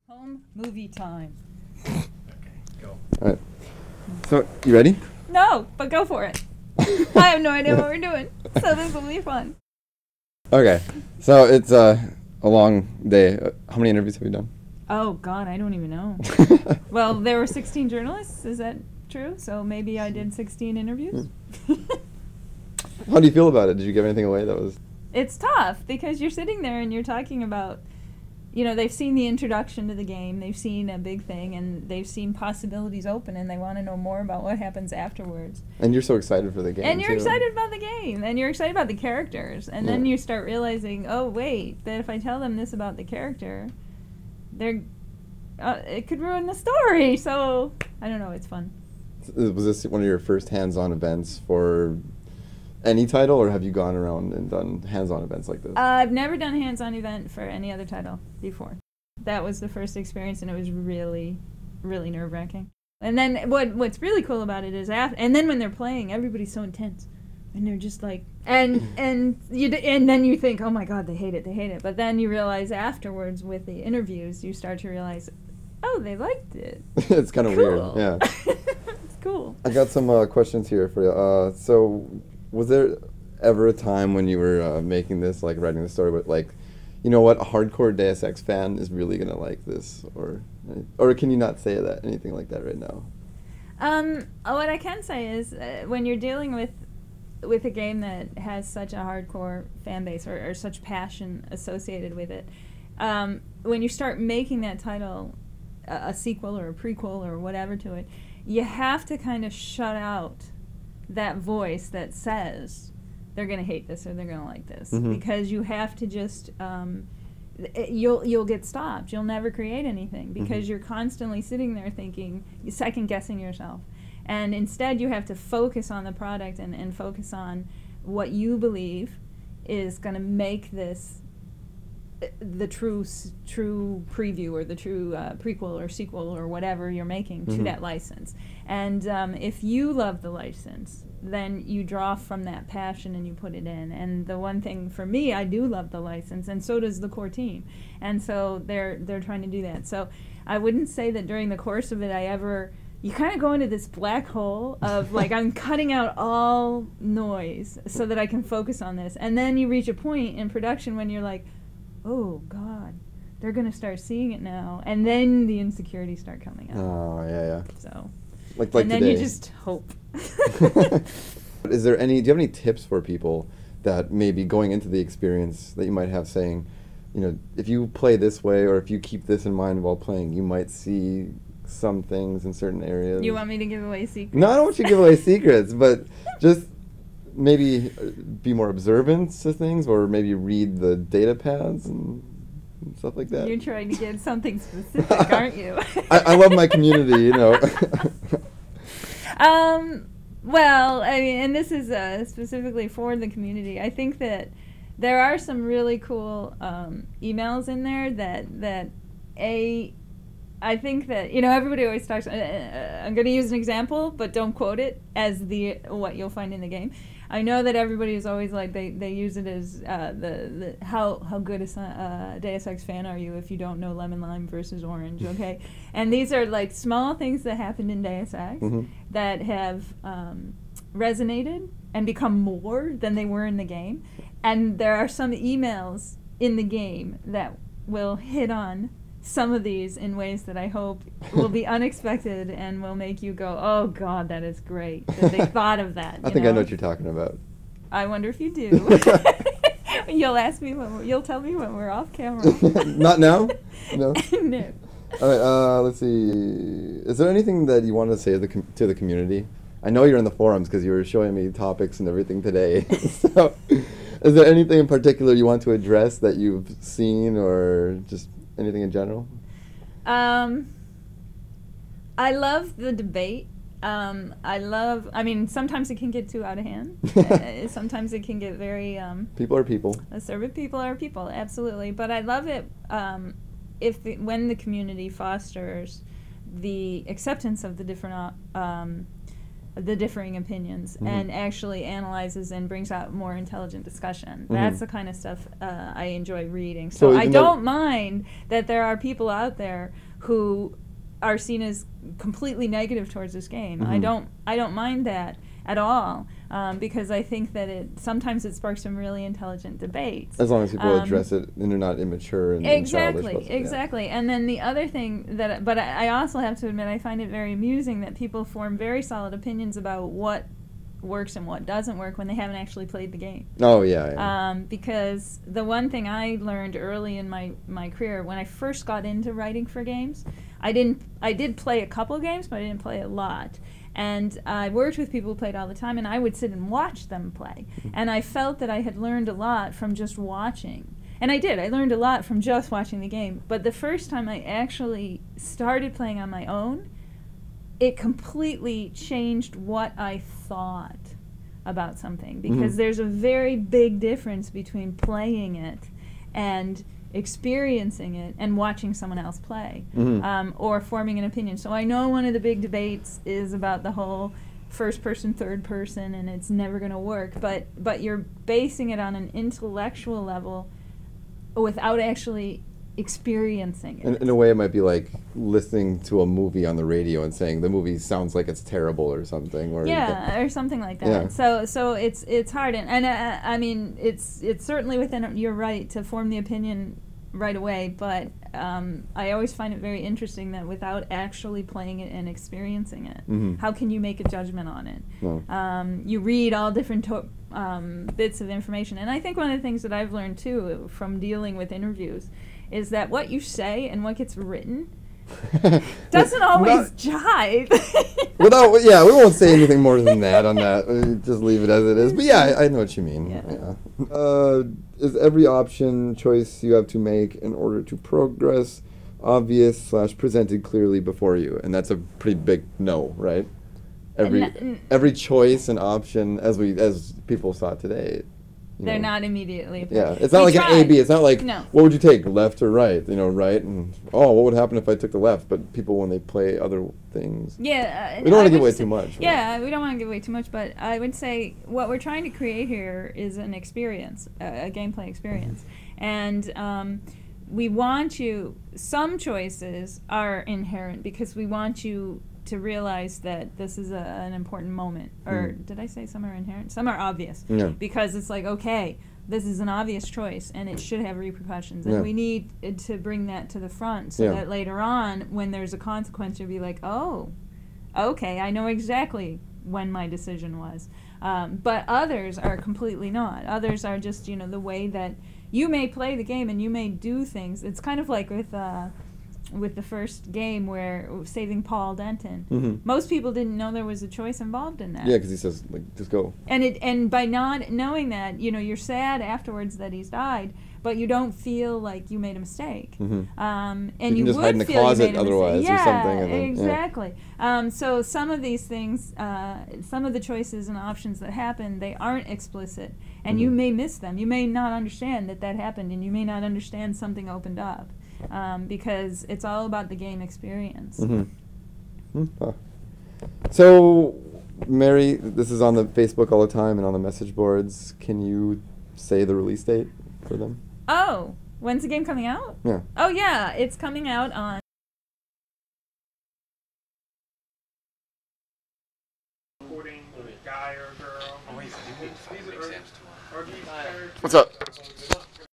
Home movie time. Okay, go. All right. So, you ready? No, but go for it. I have no idea what we're doing, so this will be fun. Okay. So, it's a long day. How many interviews have you done? Oh, God, I don't even know. Well, there were 16 journalists. Is that true? So maybe I did 16 interviews? How do you feel about it? Did you give anything away that was... It's tough because you're sitting there and you're talking about, you know, they've seen the introduction to the game, they've seen a big thing, and they've seen possibilities open, and they want to know more about what happens afterwards. And you're so excited for the game, And you're too. excited about the game, and you're excited about the characters, and then Yeah. you start realizing, oh, wait, that if I tell them this about the character, they're, it could ruin the story, so, I don't know, it's fun. Was this one of your first hands-on events for any title, or have you gone around and done hands-on events like this? I've never done a hands-on event for any other title before. That was the first experience, and it was really, really nerve-wracking. And then what's really cool about it is, and then when they're playing, everybody's so intense, and they're just like, and then you think, oh my God, they hate it. But then you realize afterwards with the interviews, you start to realize, oh, they liked it. It's kind of weird, yeah. It's cool. I got some questions here for you. So, was there ever a time when you were making this, like writing the story, but like, you know what, a hardcore Deus Ex fan is really gonna like this, or can you not say that, anything like that right now? What I can say is when you're dealing with a game that has such a hardcore fan base or such passion associated with it, when you start making that title a sequel or a prequel or whatever to it, you have to kind of shut out that voice that says they're going to hate this or they're going to like this, because you have to just you'll get stopped. You'll never create anything because you're constantly sitting there thinking, second guessing yourself, and instead you have to focus on the product and focus on what you believe is going to make this the true preview or the true prequel or sequel or whatever you're making to that license. And if you love the license, then you draw from that passion and you put it in. And the one thing for me, I do love the license, and so does the core team. And so they're trying to do that. So I wouldn't say that during the course of it you kind of go into this black hole of like, I'm cutting out all noise so that I can focus on this. And then you reach a point in production when you're like, oh God, they're gonna start seeing it now, and then the insecurities start coming out. Oh yeah. So, like and then today. you just hope. Do you have any tips for people that may be going into the experience that you might have, saying, you know, if you play this way or if you keep this in mind while playing, you might see some things in certain areas? You want me to give away secrets? No, I don't want you to give away secrets, but just maybe be more observant to things, or maybe read the data pads and stuff like that. You're trying to get something specific, aren't you? I love my community, you know. Well, I mean, and this is specifically for the community. I think that there are some really cool emails in there that I think that, you know, everybody always talks, I'm going to use an example, but don't quote it as what you'll find in the game. I know that everybody is always like, they use it as how good a Deus Ex fan are you if you don't know lemon lime versus orange, okay? And these are like small things that happened in Deus Ex that have resonated and become more than they were in the game. And there are some emails in the game that will hit on some of these in ways that I hope will be unexpected and will make you go, oh God, that is great that they thought of that. I think I know what you're talking about. I wonder if you do. You'll ask me you'll tell me when we're off camera. Not now? No? No. All right, let's see. Is there anything that you want to say to the community? I know you're in the forums because you were showing me topics and everything today. So, is there anything in particular you want to address that you've seen, or just anything in general? I love the debate. I mean, sometimes it can get too out of hand. Sometimes it can get very... people are people. Assertive people are people, absolutely. But I love it when the community fosters the acceptance of the different the differing opinions and actually analyzes and brings out more intelligent discussion. That's the kind of stuff I enjoy reading. So I don't mind that there are people out there who are seen as completely negative towards this game. I don't mind that at all, because I think that sometimes it sparks some really intelligent debates. As long as people address it and they're not immature and childish. Exactly. And then the other thing but I also have to admit, I find it very amusing that people form very solid opinions about what works and what doesn't work when they haven't actually played the game. Oh, yeah. Because the one thing I learned early in my career, when I first got into writing for games, I did play a couple games, but I didn't play a lot. And I worked with people who played all the time, and I would sit and watch them play. And I felt that I had learned a lot from just watching. And I did. I learned a lot from just watching the game. But the first time I actually started playing on my own, it completely changed what I thought about something. Because there's a very big difference between playing it and experiencing it and watching someone else play, or forming an opinion. So I know one of the big debates is about the whole first person, third person, and it's never going to work. But you're basing it on an intellectual level without actually experiencing it. In a way, it might be like listening to a movie on the radio and saying the movie sounds like it's terrible or something. Or or something like that. Yeah. So it's hard, and I mean it's certainly within your right to form the opinion right away, but I always find it very interesting that without actually playing it and experiencing it, how can you make a judgment on it? No. You read all different bits of information, and I think one of the things that I've learned too from dealing with interviews is that what you say and what gets written doesn't always jive. We won't say anything more than that on that. Just leave it as it is. But yeah, I know what you mean. Yeah. Is every option choice you have to make in order to progress obvious / presented clearly before you? And that's a pretty big no, right? Every choice and option, as people saw today. They're not immediately apparent. Yeah, it's not like an A-B. It's not like, what would you take, left or right? Right, and, what would happen if I took the left? But people, when they play other things. Yeah. We don't want to give away too much. Yeah, we don't want to give away too much, but I would say what we're trying to create here is an experience, a gameplay experience. And we want you, some choices are inherent because we want you to realize that this is an important moment. Or did I say some are inherent? Some are obvious. Yeah. Because it's like, okay, this is an obvious choice and it should have repercussions. And we need to bring that to the front so that later on, when there's a consequence, you'll be like, oh, okay, I know exactly when my decision was. But others are completely not. Others are just, the way that you may play the game and you may do things. It's kind of like with the first game where saving Paul Denton. Most people didn't know there was a choice involved in that. Yeah, because he says, just go. And by not knowing that, you're sad afterwards that he's died, but you don't feel like you made a mistake. And you just would hide in the feel closet you made a otherwise mistake. or something. And then, Exactly. So some of these things, some of the choices and options that happen, they aren't explicit, and you may miss them. You may not understand that happened, and you may not understand something opened up. Because it's all about the game experience. So, Mary, this is on the Facebook all the time and on the message boards. Can you say the release date for them? Oh, when's the game coming out? Yeah. Oh, yeah, it's coming out on... Guy or girl. What's up?